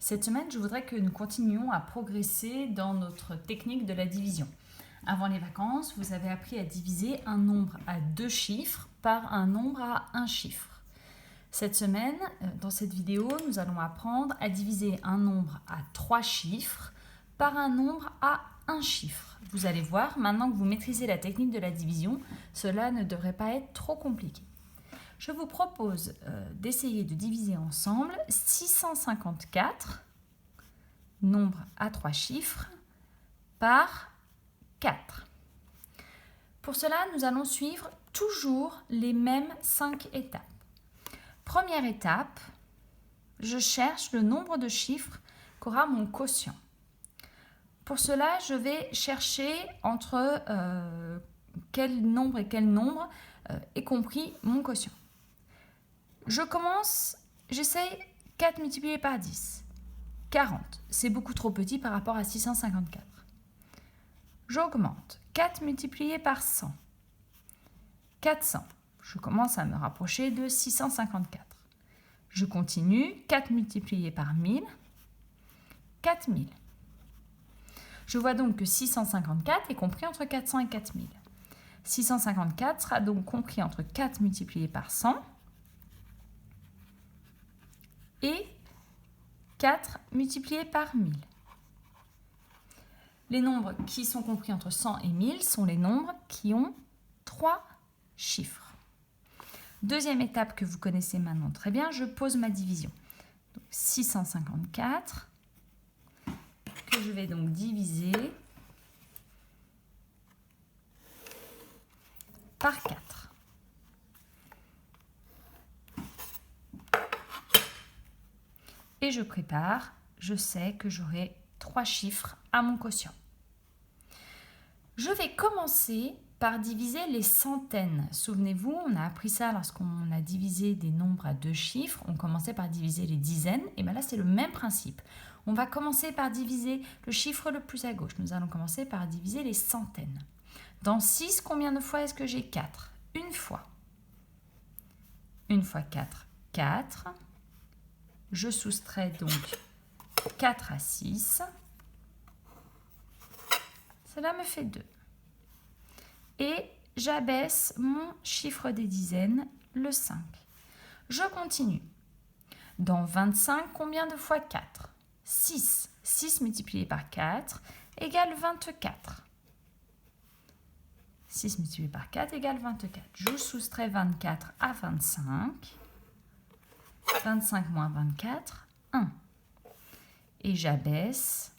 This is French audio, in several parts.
Cette semaine, je voudrais que nous continuions à progresser dans notre technique de la division. Avant les vacances, vous avez appris à diviser un nombre à 2 chiffres par un nombre à 1 chiffre. Cette semaine, dans cette vidéo, nous allons apprendre à diviser un nombre à 3 chiffres par un nombre à 1 chiffre. Vous allez voir, maintenant que vous maîtrisez la technique de la division, cela ne devrait pas être trop compliqué. Je vous propose d'essayer de diviser ensemble 654, nombre à 3 chiffres, par 4. Pour cela, nous allons suivre toujours les mêmes 5 étapes. Première étape, je cherche le nombre de chiffres qu'aura mon quotient. Pour cela, je vais chercher entre quel nombre et quel nombre est compris mon quotient. J'essaye 4 multiplié par 10. 40, c'est beaucoup trop petit par rapport à 654. J'augmente. 4 multiplié par 100. 400. Je commence à me rapprocher de 654. Je continue. 4 multiplié par 1000. 4000. Je vois donc que 654 est compris entre 400 et 4000. 654 sera donc compris entre 4 multiplié par 100 et 4 multiplié par 1000. Les nombres qui sont compris entre 100 et 1000 sont les nombres qui ont 3 chiffres. Deuxième étape que vous connaissez maintenant très bien, je pose ma division. Donc 654 que je vais donc diviser par 4. Et je prépare, je sais que j'aurai 3 chiffres à mon quotient. Je vais commencer par diviser les centaines. Souvenez-vous, on a appris ça lorsqu'on a divisé des nombres à 2 chiffres. On commençait par diviser les dizaines. Et bien là, c'est le même principe. On va commencer par diviser le chiffre le plus à gauche. Nous allons commencer par diviser les centaines. Dans 6, combien de fois est-ce que j'ai 4 ? Une fois. 1 fois 4, 4. Je soustrais donc 4 à 6. Cela me fait 2. Et j'abaisse mon chiffre des dizaines, le 5. Je continue. Dans 25, combien de fois 4 ? 6. 6 multiplié par 4 égale 24. 6 multiplié par 4 égale 24. Je soustrais 24 à 25. 25 moins 24, 1. Et j'abaisse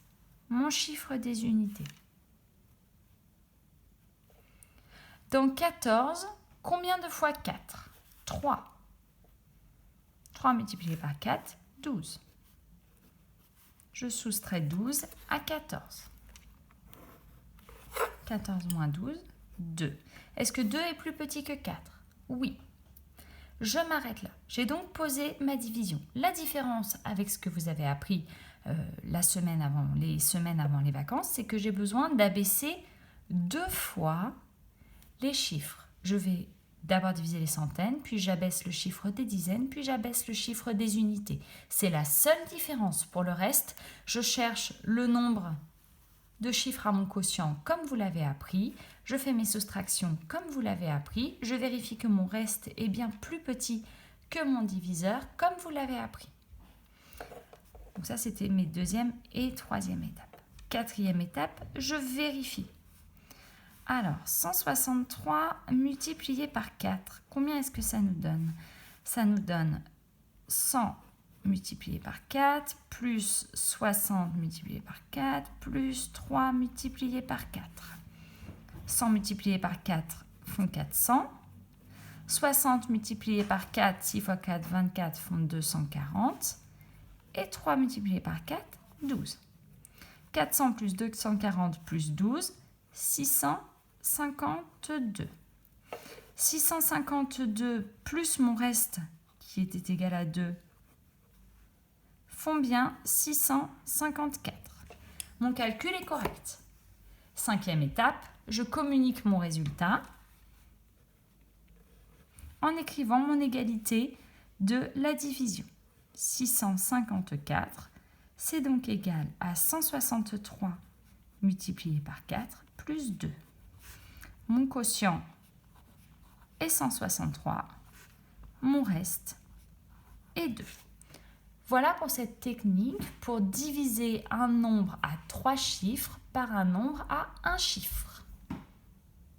mon chiffre des unités. Dans 14, combien de fois 4 ? 3. 3 multiplié par 4, 12. Je soustrais 12 à 14. 14 moins 12, 2. Est-ce que 2 est plus petit que 4 ? Oui. Je m'arrête là. J'ai donc posé ma division. La différence avec ce que vous avez appris les semaines avant les vacances, c'est que j'ai besoin d'abaisser 2 fois les chiffres. Je vais d'abord diviser les centaines, puis j'abaisse le chiffre des dizaines, puis j'abaisse le chiffre des unités. C'est la seule différence. Pour le reste, je cherche le nombre de chiffres à mon quotient comme vous l'avez appris. Je fais mes soustractions comme vous l'avez appris. Je vérifie que mon reste est bien plus petit que mon diviseur comme vous l'avez appris. Donc ça, c'était mes deuxième et troisième étapes. Quatrième étape, je vérifie. Alors, 163 multiplié par 4, combien est-ce que ça nous donne ? Ça nous donne 100 multiplié par 4, plus 60 multiplié par 4, plus 3 multiplié par 4. 100 multiplié par 4 font 400. 60 multiplié par 4, 6 fois 4, 24 font 240. Et 3 multiplié par 4, 12. 400 plus 240 plus 12, 652. 652 plus mon reste, qui était égal à 2, font bien 654. Mon calcul est correct. Cinquième étape, je communique mon résultat en écrivant mon égalité de la division. 654, C'est donc égal à 163 multiplié par 4 plus 2. Mon quotient est 163. Mon reste est 2. Voilà pour cette technique pour diviser un nombre à 3 chiffres par un nombre à 1 chiffre.